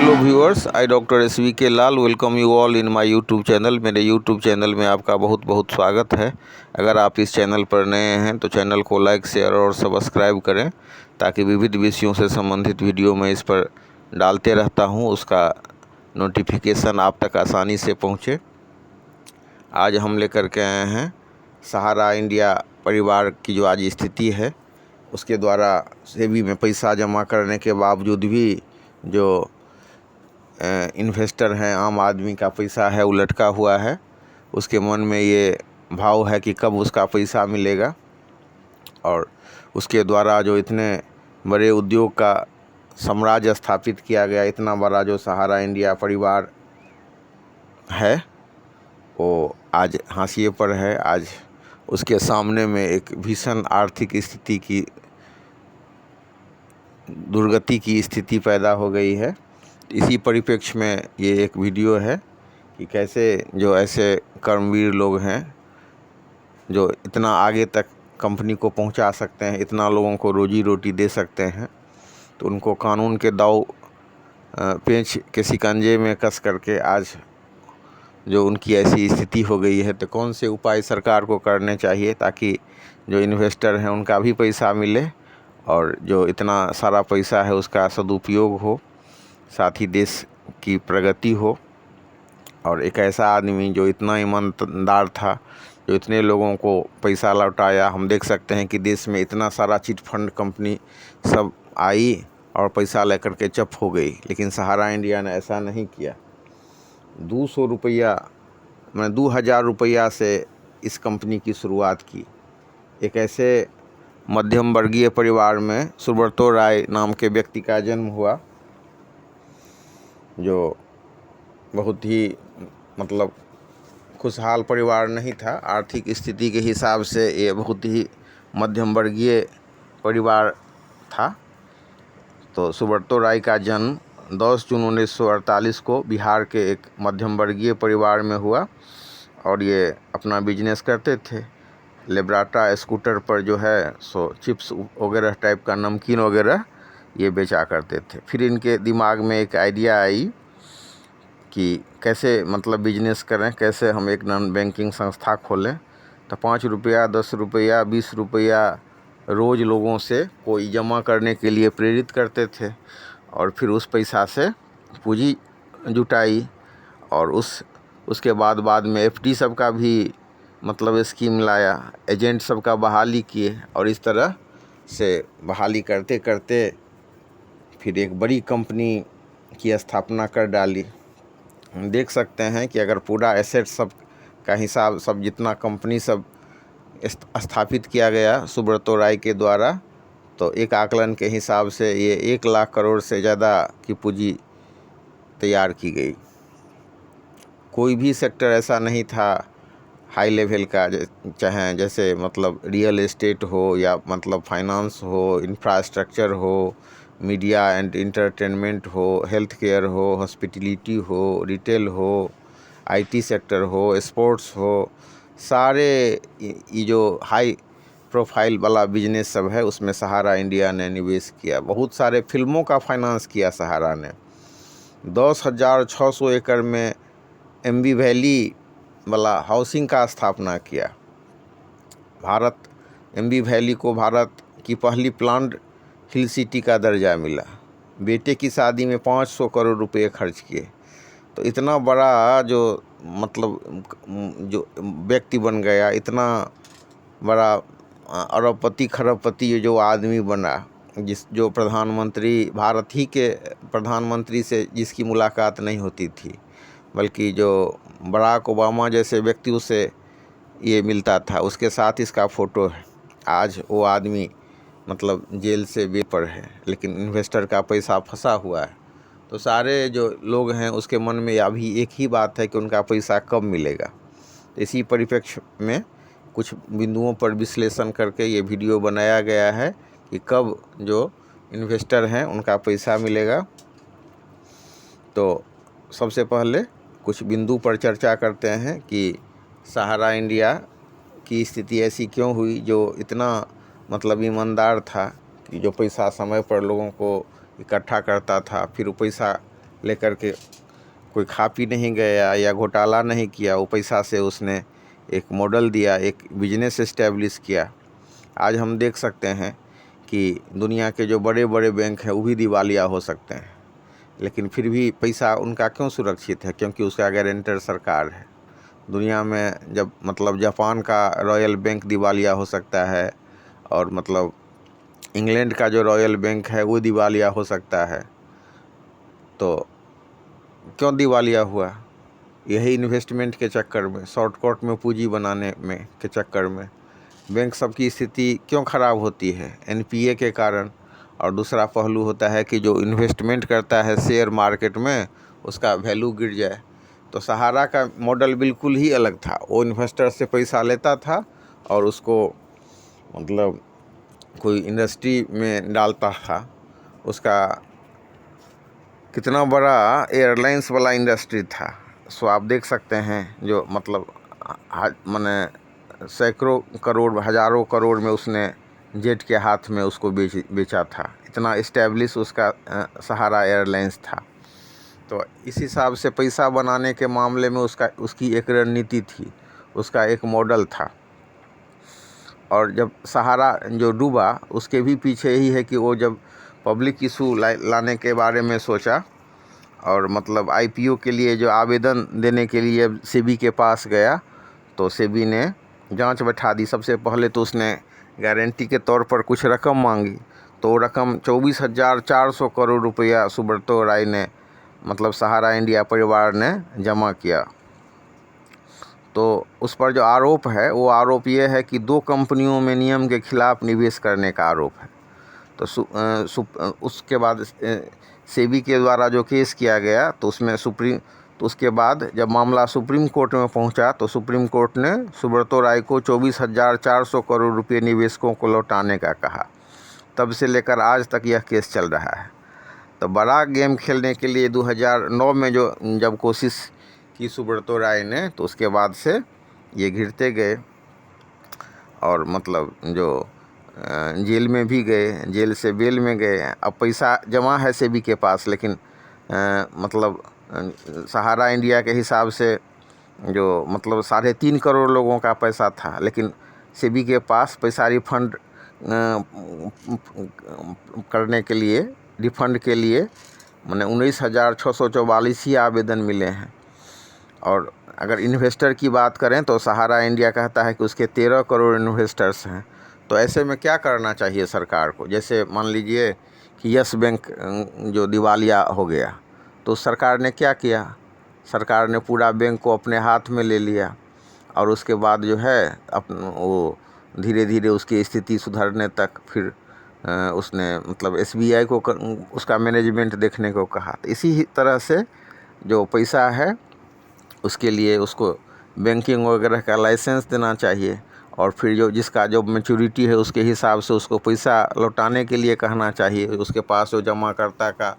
Hello viewers, I doctor SVK Lal welcome you all in my YouTube channel. मेरे YouTube channel में आपका बहुत बहुत स्वागत है। अगर आप इस चैनल पर नए हैं तो चैनल को लाइक, शेयर और सब्सक्राइब करें ताकि विविध विषयों से संबंधित वीडियो मैं इस पर डालते रहता हूं, उसका नोटिफिकेशन आप तक आसानी से पहुंचे। आज हम लेकर के आए हैं सहारा इंडिया परिवार की जो आज स्थिति है, उसके द्वारा सेवी में पैसा जमा करने के बावजूद भी जो इन्वेस्टर हैं, आम आदमी का पैसा है वो लटका हुआ है। उसके मन में ये भाव है कि कब उसका पैसा मिलेगा। और उसके द्वारा जो इतने बड़े उद्योग का साम्राज्य स्थापित किया गया, इतना बड़ा जो सहारा इंडिया परिवार है वो आज हाशिए पर है। आज उसके सामने में एक भीषण आर्थिक स्थिति की दुर्गति की स्थिति पैदा हो गई है। इसी परिप्रेक्ष्य में ये एक वीडियो है कि कैसे जो ऐसे कर्मवीर लोग हैं जो इतना आगे तक कंपनी को पहुंचा सकते हैं, इतना लोगों को रोजी रोटी दे सकते हैं, तो उनको कानून के दाव पेंच के शिकंजे में कस करके आज जो उनकी ऐसी स्थिति हो गई है, तो कौन से उपाय सरकार को करने चाहिए ताकि जो इन्वेस्टर हैं उनका भी पैसा मिले और जो इतना सारा पैसा है उसका सदुपयोग हो, साथ ही देश की प्रगति हो। और एक ऐसा आदमी जो इतना ईमानदार था, जो इतने लोगों को पैसा लौटाया। हम देख सकते हैं कि देश में इतना सारा चिट फंड कंपनी सब आई और पैसा लेकर के चुप हो गई, लेकिन सहारा इंडिया ने ऐसा नहीं किया। 200 रुपया, मैंने 2000 रुपया से इस कंपनी की शुरुआत की। एक ऐसे मध्यम वर्गीय परिवार में सुब्रतो राय नाम के व्यक्ति का जन्म हुआ, जो बहुत ही मतलब खुशहाल परिवार नहीं था। आर्थिक स्थिति के हिसाब से ये बहुत ही मध्यम वर्गीय परिवार था। तो सुब्रतो राय का जन्म 10 जून 1948 को बिहार के एक मध्यम वर्गीय परिवार में हुआ और ये अपना बिजनेस करते थे। लेब्राटा स्कूटर पर जो है सो चिप्स वगैरह टाइप का नमकीन वगैरह ये बेचा करते थे। फिर इनके दिमाग में एक आइडिया आई कि कैसे मतलब बिजनेस करें, कैसे हम एक नॉन बैंकिंग संस्था खोलें। तो 5 रुपया, 10 रुपया, 20 रुपया रोज़ लोगों से कोई जमा करने के लिए प्रेरित करते थे और फिर उस पैसा से पूंजी जुटाई और उसके बाद में FD सब का भी मतलब स्कीम लाया, एजेंट सब का बहाली किए और इस तरह से बहाली करते करते फिर एक बड़ी कंपनी की स्थापना कर डाली। हम देख सकते हैं कि अगर पूरा एसेट सब का हिसाब सब जितना कंपनी सब स्थापित किया गया सुब्रतो राय के द्वारा, तो एक आकलन के हिसाब से ये 1 लाख करोड़ से ज़्यादा की पूंजी तैयार की गई। कोई भी सेक्टर ऐसा नहीं था हाई लेवल का, चाहे जैसे मतलब रियल एस्टेट हो या मतलब फाइनेंस हो, इंफ्रास्ट्रक्चर हो, मीडिया एंड इंटरटेनमेंट हो, हेल्थ केयर हो, हॉस्पिटलिटी हो, रिटेल हो, IT सेक्टर हो, स्पोर्ट्स हो, सारे ये जो हाई प्रोफाइल वाला बिजनेस सब है उसमें सहारा इंडिया ने निवेश किया। बहुत सारे फिल्मों का फाइनेंस किया सहारा ने। 10,600 एकड़ में MB वैली वाला हाउसिंग का स्थापना किया। MB वैली को भारत की पहली प्लान्ड हिल सिटी का दर्जा मिला। बेटे की शादी में 500 करोड़ रुपए खर्च किए। तो इतना बड़ा जो मतलब जो व्यक्ति बन गया, इतना बड़ा अरबपति खरबपति जो आदमी बना, जो प्रधानमंत्री, भारत ही के प्रधानमंत्री से जिसकी मुलाकात नहीं होती थी, बल्कि जो बराक ओबामा जैसे व्यक्तियों से ये मिलता था, उसके साथ इसका फ़ोटो है। आज वो आदमी मतलब जेल से बेल पर है, लेकिन इन्वेस्टर का पैसा फंसा हुआ है। तो सारे जो लोग हैं उसके मन में अभी एक ही बात है कि उनका पैसा कब मिलेगा। तो इसी परिप्रेक्ष्य में कुछ बिंदुओं पर विश्लेषण करके ये वीडियो बनाया गया है कि कब जो इन्वेस्टर हैं उनका पैसा मिलेगा। तो सबसे पहले कुछ बिंदु पर चर्चा करते हैं कि सहारा इंडिया की स्थिति ऐसी क्यों हुई, जो इतना मतलब ईमानदार था कि जो पैसा समय पर लोगों को इकट्ठा करता था, फिर वो पैसा लेकर के कोई खा पी नहीं गया या घोटाला नहीं किया, वो पैसा से उसने एक मॉडल दिया, एक बिजनेस इस्टेब्लिश किया। आज हम देख सकते हैं कि दुनिया के जो बड़े बड़े बैंक हैं वो भी दिवालिया हो सकते हैं, लेकिन फिर भी पैसा उनका क्यों सुरक्षित है? क्योंकि उसका गारंटर सरकार है। दुनिया में जब मतलब जापान का रॉयल बैंक दिवालिया हो सकता है, और मतलब इंग्लैंड का जो रॉयल बैंक है वो दिवालिया हो सकता है, तो क्यों दिवालिया हुआ? यही इन्वेस्टमेंट के चक्कर में, शॉर्टकट में पूंजी बनाने में के चक्कर में बैंक सबकी स्थिति क्यों ख़राब होती है? एनपीए के कारण। और दूसरा पहलू होता है कि जो इन्वेस्टमेंट करता है शेयर मार्केट में, उसका वैल्यू गिर जाए। तो सहारा का मॉडल बिल्कुल ही अलग था। वो इन्वेस्टर से पैसा लेता था और उसको मतलब कोई इंडस्ट्री में डालता था। उसका कितना बड़ा एयरलाइंस वाला इंडस्ट्री था, सो आप देख सकते हैं। जो मतलब माने सैकड़ों करोड़, हज़ारों करोड़ में उसने जेट के हाथ में उसको बेचा था। इतना इस्टेब्लिश उसका सहारा एयरलाइंस था। तो इस हिसाब से पैसा बनाने के मामले में उसकी एक रणनीति थी, उसका एक मॉडल था। और जब सहारा जो डूबा, उसके भी पीछे ही है कि वो जब पब्लिक इशू लाने के बारे में सोचा, और मतलब आईपीओ के लिए जो आवेदन देने के लिए सेबी के पास गया, तो सेबी ने जांच बैठा दी। सबसे पहले तो उसने गारंटी के तौर पर कुछ रकम मांगी, तो वो रकम 24,400 करोड़ रुपया सुब्रतो राय ने, मतलब सहारा इंडिया परिवार ने जमा किया। तो उस पर जो आरोप है, वो आरोप ये है कि 2 कंपनियों में नियम के खिलाफ निवेश करने का आरोप है। तो उसके बाद सेबी के द्वारा जो केस किया गया, तो उसके बाद जब मामला सुप्रीम कोर्ट में पहुंचा, तो सुप्रीम कोर्ट ने सुब्रतो राय को 24,400 करोड़ रुपये निवेशकों को लौटाने का कहा। तब से लेकर आज तक यह केस चल रहा है। तो बड़ा गेम खेलने के लिए 2009 में जब कोशिश की सुब्रतो राय ने, तो उसके बाद से ये घिरते गए, और मतलब जो जेल में भी गए, जेल से बेल में गए। अब पैसा जमा है सेबी के पास, लेकिन मतलब सहारा इंडिया के हिसाब से जो मतलब 3.5 करोड़ लोगों का पैसा था, लेकिन सेबी के पास पैसा रिफंड करने के लिए, रिफंड के लिए मैंने 19,644 ही आवेदन मिले हैं। और अगर इन्वेस्टर की बात करें, तो सहारा इंडिया कहता है कि उसके 13 करोड़ इन्वेस्टर्स हैं। तो ऐसे में क्या करना चाहिए सरकार को? जैसे मान लीजिए कि यस बैंक जो दिवालिया हो गया, तो सरकार ने क्या किया? सरकार ने पूरा बैंक को अपने हाथ में ले लिया, और उसके बाद जो है वो धीरे धीरे उसकी स्थिति सुधरने तक फिर उसने मतलब एसबीआई को उसका मैनेजमेंट देखने को कहा। तो इसी तरह से जो पैसा है उसके लिए उसको बैंकिंग वगैरह का लाइसेंस देना चाहिए, और फिर जिसका जो मैच्योरिटी है उसके हिसाब से उसको पैसा लौटाने के लिए कहना चाहिए। उसके पास जो जमाकर्ता का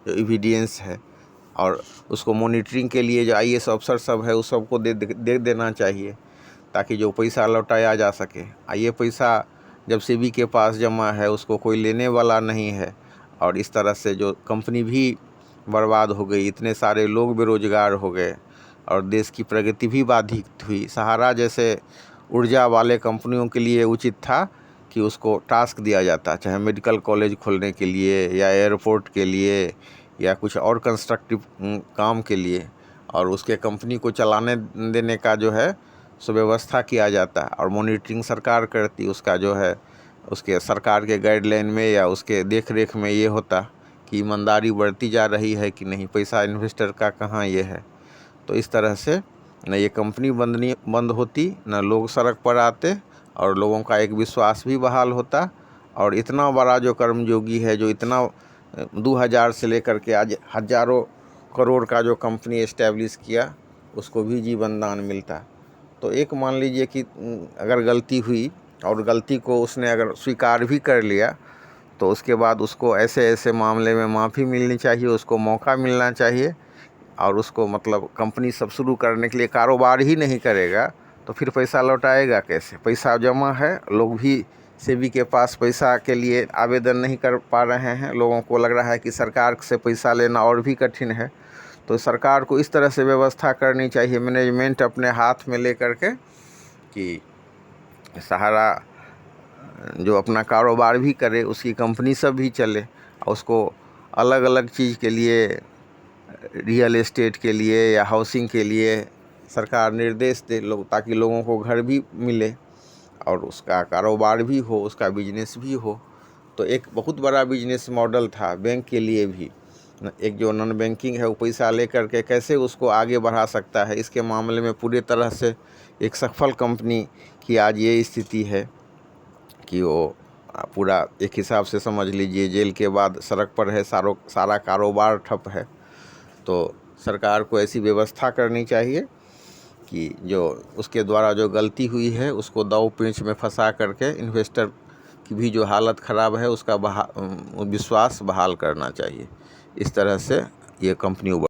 जो एविडेंस है, और उसको मॉनिटरिंग के लिए जो आईएएस अफसर सब है उस सबको दे देना चाहिए, ताकि जो पैसा लौटाया जा सके। ये पैसा जब सेबी के पास जमा है, उसको कोई लेने वाला नहीं है, और इस तरह से जो कंपनी भी बर्बाद हो गई, इतने सारे लोग बेरोजगार हो गए, और देश की प्रगति भी बाधित हुई। सहारा जैसे ऊर्जा वाले कंपनियों के लिए उचित था कि उसको टास्क दिया जाता, चाहे मेडिकल कॉलेज खोलने के लिए, या एयरपोर्ट के लिए, या कुछ और कंस्ट्रक्टिव काम के लिए, और उसके कंपनी को चलाने देने का जो है सुव्यवस्था किया जाता, और मॉनिटरिंग सरकार करती। उसका जो है उसके सरकार के गाइडलाइन में या उसके देख रेख में ये होता कि ईमानदारी बढ़ती जा रही है कि नहीं, पैसा इन्वेस्टर का कहाँ ये है। तो इस तरह से न ये कंपनी बंद होती, न लोग सड़क पर आते, और लोगों का एक विश्वास भी बहाल होता। और इतना बड़ा जो कर्मयोगी है, जो इतना 2000 से लेकर के आज हज़ारों करोड़ का जो कंपनी एस्टेब्लिश किया, उसको भी जीवन दान मिलता। तो एक मान लीजिए कि अगर गलती हुई, और गलती को उसने अगर स्वीकार भी कर लिया, तो उसके बाद उसको ऐसे मामले में माफ़ी मिलनी चाहिए, उसको मौका मिलना चाहिए। और उसको मतलब कंपनी सब शुरू करने के लिए, कारोबार ही नहीं करेगा तो फिर पैसा लौटाएगा कैसे? पैसा जमा है, लोग भी सेबी के पास पैसा के लिए आवेदन नहीं कर पा रहे हैं। लोगों को लग रहा है कि सरकार से पैसा लेना और भी कठिन है। तो सरकार को इस तरह से व्यवस्था करनी चाहिए, मैनेजमेंट अपने हाथ में ले करके, कि सहारा जो अपना कारोबार भी करे, उसकी कंपनी सब भी चले, और उसको अलग अलग चीज़ के लिए, रियल एस्टेट के लिए या हाउसिंग के लिए सरकार निर्देश दे लोग, ताकि लोगों को घर भी मिले और उसका कारोबार भी हो, उसका बिजनेस भी हो। तो एक बहुत बड़ा बिजनेस मॉडल था बैंक के लिए भी। एक जो नॉन बैंकिंग है वो पैसा ले करके कैसे उसको आगे बढ़ा सकता है, इसके मामले में पूरी तरह से एक सफल कंपनी की आज ये स्थिति है कि वो पूरा एक हिसाब से समझ लीजिए जेल के बाद सड़क पर है, सारा कारोबार ठप है। तो सरकार को ऐसी व्यवस्था करनी चाहिए कि जो उसके द्वारा जो गलती हुई है उसको दांव पेंच में फंसा करके इन्वेस्टर की भी जो हालत ख़राब है उसका विश्वास बहाल करना चाहिए। इस तरह से ये कंपनी